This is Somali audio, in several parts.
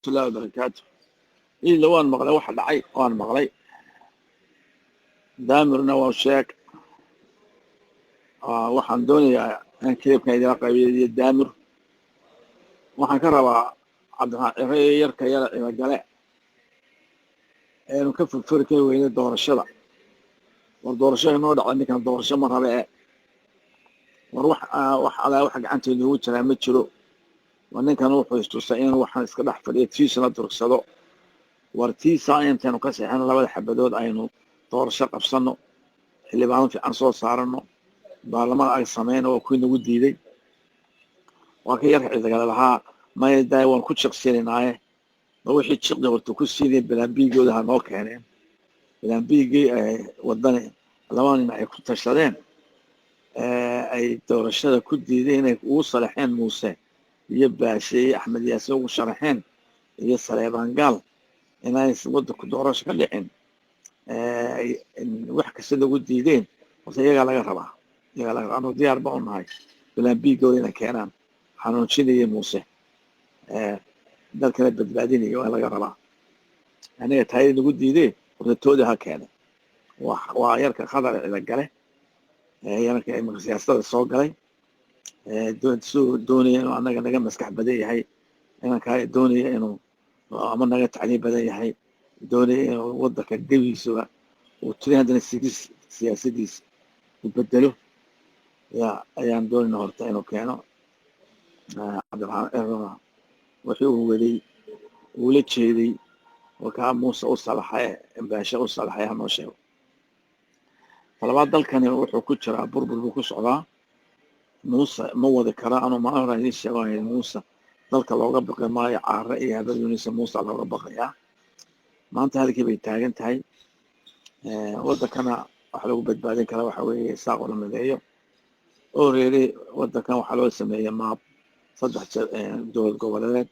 الله وبركاته إلا وان مغلي واحد عي وان مغلي دامرنا وشاك waxaan doonayaa in kilibkan idila qaybiyo daamir waxaan ka rabaa cabdiraxmaan cire yarka yara cibagale eenu ka furfuri kari weyne doorashada war doorashada inoo dhacda ninkan doorasho ma rabe war wax alaa wax gacanteeda ugu jiraa ma jiro war ninkan wuxuu istusay in waxaan iska dhex fadhiyo tiisana durugsado war tiisa intaynu ka seexano labada xabadood aynu doorasho qabsano xildhibaano fiican soo saarano baarlamaanka ay sameeyeen oo kuwii nagu diiday waa ka yarka cidagala lahaa maya daay waan ku jiqsiinaynaye ma wixii jiqdi horta ku siinay bilaanbiigooda ha noo keeneen bilaanbiigii wadani laba nin ay ku tashadeen ay doorashada ku diiday inay ugu salaxeen muuse iyo baashe iyo axmed yaasin ugu sharaxeen iyo saleebaan gaal inay wadanku doorasho ka dhicin wax kasta nagu diideen horta iyagaa laga rabaa anu diyaar ba u nahay bilaanbiigooda inay keenaan xanuunjinaya muuse dalkana badbaadinaya waa laga rabaa aniga taayada nagu diidee horta tooda ha keena waa yarka khadar cidagale yarka imika siyaasada soo galay siduu doonaya inuu anaga naga maskax badan yahay inankaa doonaya inuu ama naga tacliim badan yahay doonaya inuu wadanka gebigiisuba uu tiri haddana siyaasadiisa u bedelo ayaan doonayna horta inuu keeno cabdiraxmaan cirona wixii uu waday uu la jeeday wakaa muuse u salaxay baashe u salaxay hanoo sheego talabaad dalkani wuxuu ku jiraa burbur buu ku socdaa muuse ma wadi kara anuu maalin hore idiin sheegahay muuse dalka looga baqi maayo caare iyo habar yunisa muuse looga baqayaa maanta halkii bay taagan tahay wadankana waxa lagu badbaadin karaa waxa weeye saaqo la mideeyo oo reeri wadankan waxaa loo sameeyey maab 3 dowlad goboleed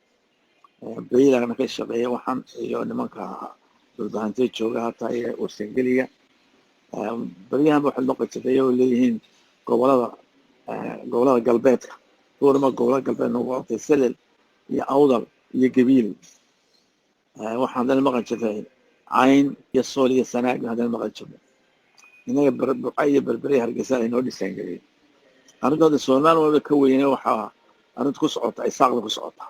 beylagana ka shaqeeya waxaan iyo nimanka dhulbahantay jooga hataa iyo warsangeliga baryahan waxay noqotay oo leeyihiin gobolada galbeedka gobolada galbeed noqotay salel iyo awdal iyo gabiil waxaan dal maqan jiray cayn iyo sool iyo sanaag hadal maqan jiray inaga burcay berberi hargeysa ay noo dhiseen galay arintooda Soomaaliya waa ka weyn waxa arint ku socota isaaqda ku socota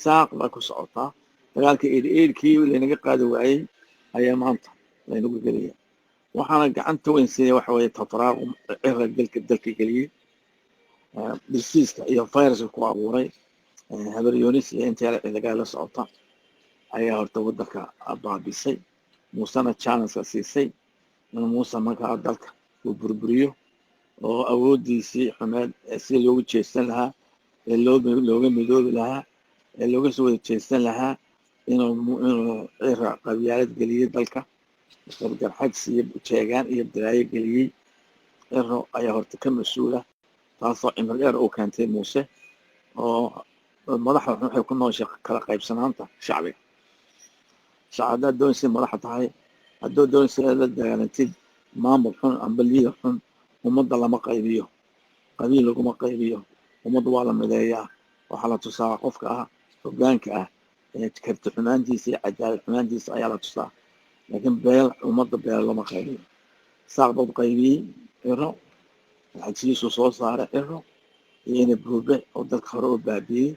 saaqda ku socota dagaalka eelkii leenaga qaadi waayay ayaa maanta leenagu galiyay waxaana gacanta weyn siiyay waxa weeye tatraaqum cirra dalka galiyay diseaska iyo viruska ku abuuray habar yunis iyo inta laga la socota ayaa horta wadanka baabisay muusana chance siisay inuu muuse markaa dalka uu burburiyo oo awoodiisii xumeed si loogu jeestan lahaa looga midoobi lahaa looga soo wada jeestan lahaa inuu cira qabyaalad geliyey dalka garxads iyo jeegaan iyo balaayo geliyey ciro ayaa horta ka mas-uula taasoo cimri dheer uu keentay muuse oo madaxda waxay ku nooshay kala qaybsanaanta shacbiga haddaad doonaysid madaxa tahay hadduu doonaysid la dagaalantid maamul xun amba liidar xun ummadda lama qaybiyo qabiil laguma qaybiyo ummadda waa la mideeyaa waxaa la tusaa qofka ah hoggaanka ah karti xumaantiisa iyo cadaalad xumaantiisa ayaa la tusaa laakiin ummadda beel lama qaybiyo saaq dad qaybiyey ciro xajsiisu soo saaray ciro iyo ina buube oo dalka hore u baabiyey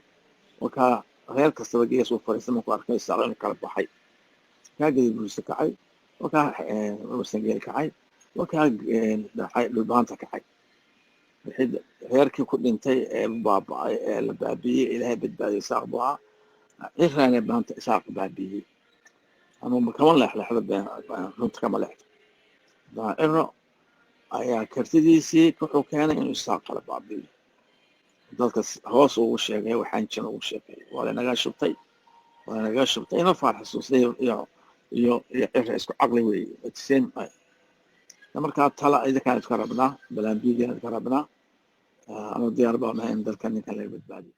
wakaa reer kastaba gees u fariistay markuu arkay saaq inuu kala baxay kaa gedi buuse kacay wakaa warsangeel kacay wakaa dhacay dhulbaanta kacay reerkii ku dhintay baaba'ay la baabiyey ilaahay badbaadiyey saaq buu ahaa ciraana baanta saaq baabiyey anuu kama leexleexdo runta kama leexdo ciro ayaa kartidiisii wuxuu keenay inuu saaq kala baabiyo dalka hoos ugu sheegay waxaan jira ugu sheegay waa lanaga shubtay ina farxasuusay iyo ciro isku caqli weeye markaa tala idinkaan iska rabnaa balaanbiigana iska rabnaa anuu diyaar baa nahay in dalka ninkan laga badbaadiyo